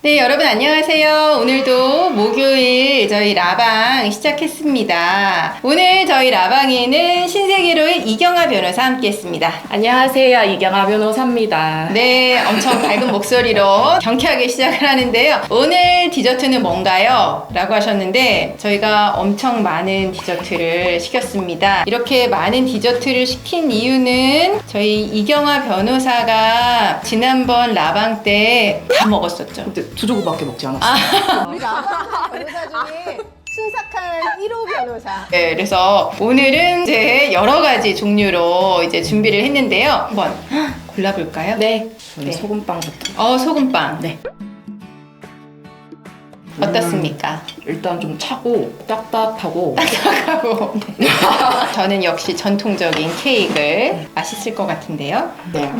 네, 여러분 안녕하세요. 오늘도 목요일 저희 라방 시작했습니다. 오늘 저희 라방에는 신세계로의 이경아 변호사 함께 했습니다. 안녕하세요. 이경아 변호사입니다. 네, 엄청 밝은 목소리로 경쾌하게 시작을 하는데요. 오늘 디저트는 뭔가요? 라고 하셨는데 저희가 엄청 많은 디저트를 시켰습니다. 이렇게 많은 디저트를 시킨 이유는 저희 이경아 변호사가 지난번 라방 때 다 먹었었죠. 근데 두 조각밖에 먹지 않았어요. 우리 라방 변호사 중에 순삭한 1호 변호사. 네, 그래서 오늘은 이제 여러 가지 종류로 이제 준비를 했는데요. 한번 골라볼까요? 네. 저는 네. 소금빵부터. 소금빵. 네. 어떻습니까? 일단 좀 차고 딱딱하고 하고 저는 역시 전통적인 케이크를 맛있을 것 같은데요. 네.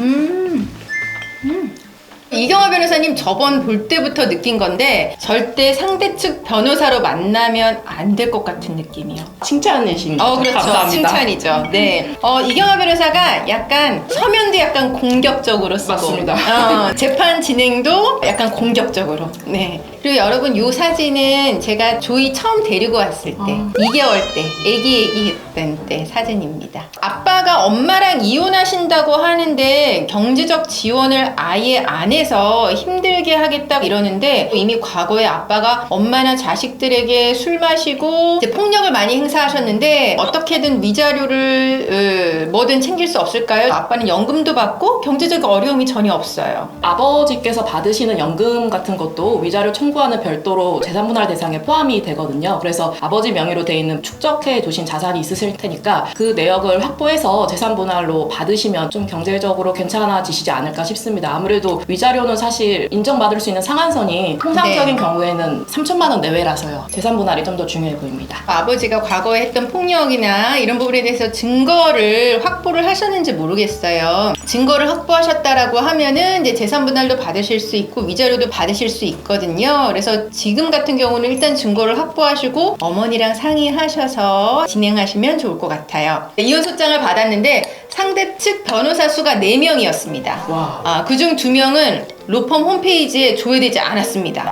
이경아 변호사님 저번 볼 때부터 느낀 건데 절대 상대 측 변호사로 만나면 안 될 것 같은 느낌이요. 칭찬이신 거죠? 그렇죠. 감사합니다. 칭찬이죠. 네. 이경아 변호사가 약간 서면도 약간 공격적으로 쓰고. 맞습니다. 재판 진행도 약간 공격적으로. 네. 그리고 여러분 요 사진은 제가 조이 처음 데리고 왔을 때 2개월 때 애기 했던 때 사진입니다. 아빠가 엄마랑 이혼하신다고 하는데 경제적 지원을 아예 안 해서 힘들게 하겠다 이러는데 이미 과거에 아빠가 엄마나 자식들에게 술 마시고 이제 폭력을 많이 행사하셨는데 어떻게든 위자료를 뭐든 챙길 수 없을까요? 아빠는 연금도 받고 경제적 어려움이 전혀 없어요. 아버지께서 받으시는 연금 같은 것도 위자료 청구하는 별도로 재산분할 대상에 포함이 되거든요. 그래서 아버지 명의로 돼 있는 축적해 두신 자산이 있으실 테니까 그 내역을 확보해서 재산분할로 받으시면 좀 경제적으로 괜찮아지시지 않을까 싶습니다. 아무래도 위자료는 사실 인정받을 수 있는 상한선이 통상적인 경우에는 3천만 원 내외라서요. 재산분할이 좀 더 중요해 보입니다. 아버지가 과거에 했던 폭력이나 이런 부분에 대해서 증거를 확보를 하셨는지 모르겠어요. 증거를 확보하셨다라고 하면은 이제 재산분할도 받으실 수 있고 위자료도 받으실 수 있거든요. 그래서 지금 같은 경우는 일단 증거를 확보하시고 어머니랑 상의하셔서 진행하시면 좋을 것 같아요. 이혼소장을 받았는데 상대 측 변호사 수가 4명이었습니다. 와. 그중 2명은 로펌 홈페이지에 조회되지 않았습니다.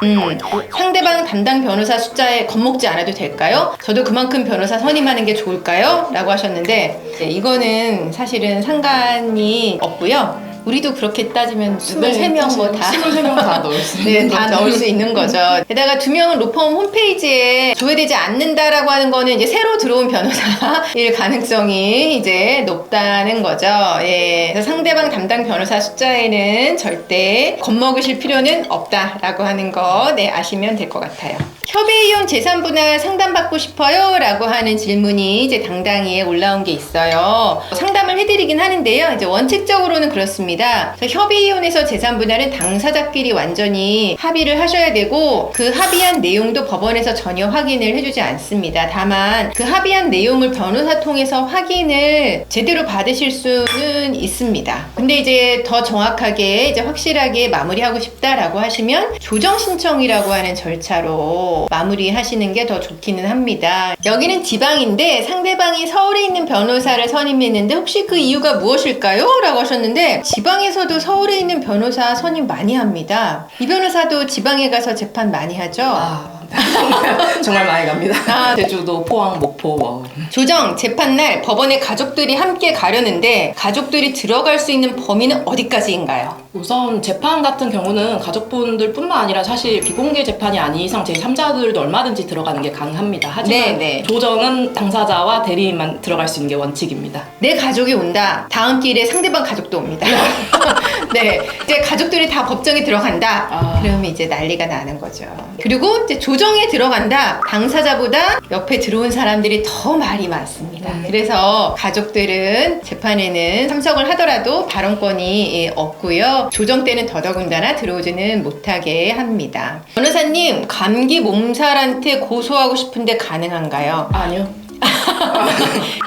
상대방 담당 변호사 숫자에 겁먹지 않아도 될까요? 저도 그만큼 변호사 선임하는 게 좋을까요? 라고 하셨는데 이거는 사실은 상관이 없고요. 우리도 그렇게 따지면 23명 뭐 다 23명 다 넣을 수 있는 다 거죠. 넣을 수 있는 거죠. 게다가 2명은 로펌 홈페이지에 조회되지 않는다라고 하는 거는 이제 새로 들어온 변호사일 가능성이 이제 높다는 거죠. 예. 그래서 상대방 담당 변호사 숫자에는 절대 겁먹으실 필요는 없다라고 하는 거 아시면 될 것 같아요. 협의이혼 재산분할 상담받고 싶어요? 라고 하는 질문이 이제 당당히에 올라온 게 있어요. 상담을 해드리긴 하는데요. 이제 원칙적으로는 그렇습니다. 협의이혼에서 재산분할은 당사자끼리 완전히 합의를 하셔야 되고 그 합의한 내용도 법원에서 전혀 확인을 해주지 않습니다. 다만 그 합의한 내용을 변호사 통해서 확인을 제대로 받으실 수는 있습니다. 근데 이제 더 정확하게 이제 확실하게 마무리하고 싶다라고 하시면 조정 신청이라고 하는 절차로 마무리하시는 게 더 좋기는 합니다. 여기는 지방인데 상대방이 서울에 있는 변호사를 선임했는데 혹시 그 이유가 무엇일까요? 라고 하셨는데 지방에서도 서울에 있는 변호사 선임 많이 합니다. 이 변호사도 지방에 가서 재판 많이 하죠? 정말 많이 갑니다. 제주도, 포항, 목포 뭐. 조정, 재판날 법원에 가족들이 함께 가려는데 가족들이 들어갈 수 있는 범위는 어디까지인가요? 우선 재판 같은 경우는 가족분들 뿐만 아니라 사실 비공개 재판이 아닌 이상 제3자들도 얼마든지 들어가는 게 가능합니다. 하지만 조정은 당사자와 대리인만 들어갈 수 있는 게 원칙입니다. 내 가족이 온다. 다음 길에 상대방 가족도 옵니다. 네, 이제 가족들이 다 법정에 들어간다. 그러면 이제 난리가 나는 거죠. 그리고 이제 조정에 들어간다. 당사자보다 옆에 들어온 사람들이 더 말이 많습니다. 그래서 가족들은 재판에는 참석을 하더라도 발언권이 없고요. 조정 때는 더더군다나 들어오지는 못하게 합니다. 변호사님, 감기 몸살한테 고소하고 싶은데 가능한가요? 아니요.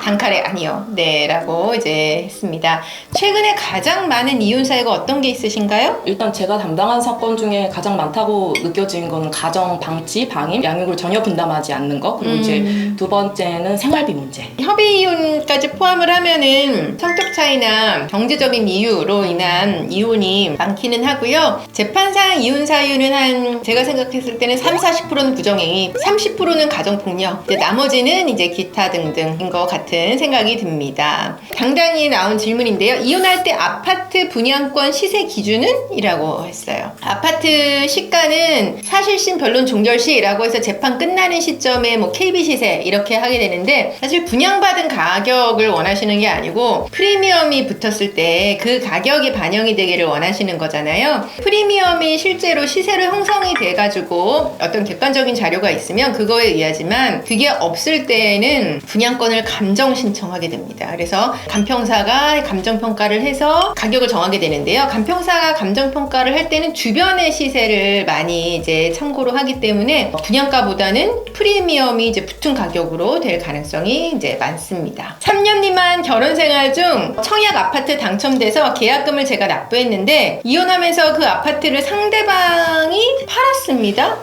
단칼에 아니요. 네, 라고 이제 했습니다. 최근에 가장 많은 이혼 사유가 어떤 게 있으신가요? 일단 제가 담당한 사건 중에 가장 많다고 느껴진 거는 가정 방치, 방임, 양육을 전혀 분담하지 않는 거. 그리고 이제 두 번째는 생활비 문제. 협의 이혼까지 포함을 하면은 성격 차이나 경제적인 이유로 인한 이혼이 많기는 하고요. 재판상 이혼 사유는 한 제가 생각했을 때는 30-40%는 부정행위, 30%는 가정폭력, 이제 나머지는 이제 기타 등등인 것 같은 생각이 듭니다. 당당히 나온 질문인데요. 이혼할 때 아파트 분양권 시세 기준은? 이라고 했어요. 아파트 시가는 사실심 변론 종결시라고 해서 재판 끝나는 시점에 뭐 KB 시세 이렇게 하게 되는데, 사실 분양받은 가격을 원하시는 게 아니고 프리미엄이 붙었을 때 그 가격이 반영이 되기를 원하시는 거잖아요. 프리미엄이 실제로 시세로 형성이 돼가지고 어떤 객관적인 자료가 있으면 그거에 의하지만, 그게 없을 때에는 분양권을 감정 신청하게 됩니다. 그래서 감평사가 감정평가를 해서 가격을 정하게 되는데요. 감평사가 감정평가를 할 때는 주변의 시세를 많이 이제 참고로 하기 때문에 분양가보다는 프리미엄이 이제 붙은 가격으로 될 가능성이 이제 많습니다. 3년 미만 결혼 생활 중 청약 아파트 당첨돼서 계약금을 제가 납부했는데 이혼하면서 그 아파트를 상대방이 팔았습니다.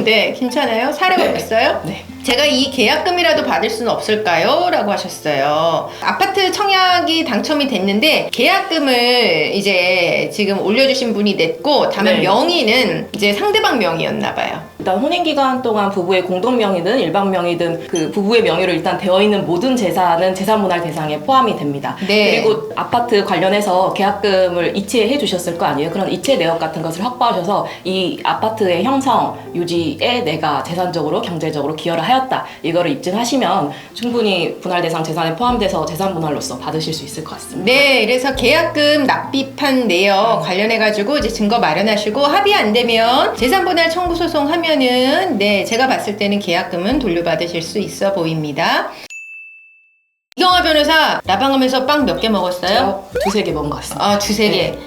네, 괜찮아요? 사례가 없어요? 네. 제가 이 계약금이라도 받을 수는 없을까요? 라고 하셨어요. 아파트 청약이 당첨이 됐는데 계약금을 이제 지금 올려주신 분이 냈고, 다만 네. 명의는 이제 상대방 명의였나 봐요. 일단 혼인기간 동안 부부의 공동명의든 일방명의든 그 부부의 명의로 일단 되어있는 모든 재산은 재산분할 대상에 포함이 됩니다. 네. 그리고 아파트 관련해서 계약금을 이체해 주셨을 거 아니에요. 그런 이체 내역 같은 것을 확보하셔서 이 아파트의 형성, 유지에 내가 재산적으로 경제적으로 기여를 하였다, 이거를 입증하시면 충분히 분할 대상 재산에 포함돼서 재산분할로서 받으실 수 있을 것 같습니다. 네, 그래서 계약금 납입한 내역 관련해가지고 이제 증거 마련하시고, 합의 안 되면 재산분할 청구 소송하면은, 네, 제가 봤을 때는 계약금은 돌려받으실 수 있어 보입니다. 이경아 변호사, 라방하면서 빵 몇 개 먹었어요? 두세 개 먹은 것 같습니다. 아, 두세 개. 네.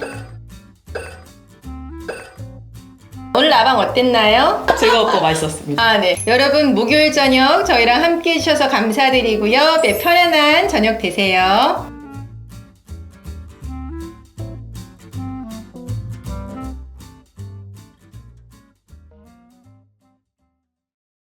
오늘 라방 어땠나요? 즐거웠고 맛있었습니다. 아, 네. 여러분, 목요일 저녁 저희랑 함께 해주셔서 감사드리고요. 네, 편안한 저녁 되세요.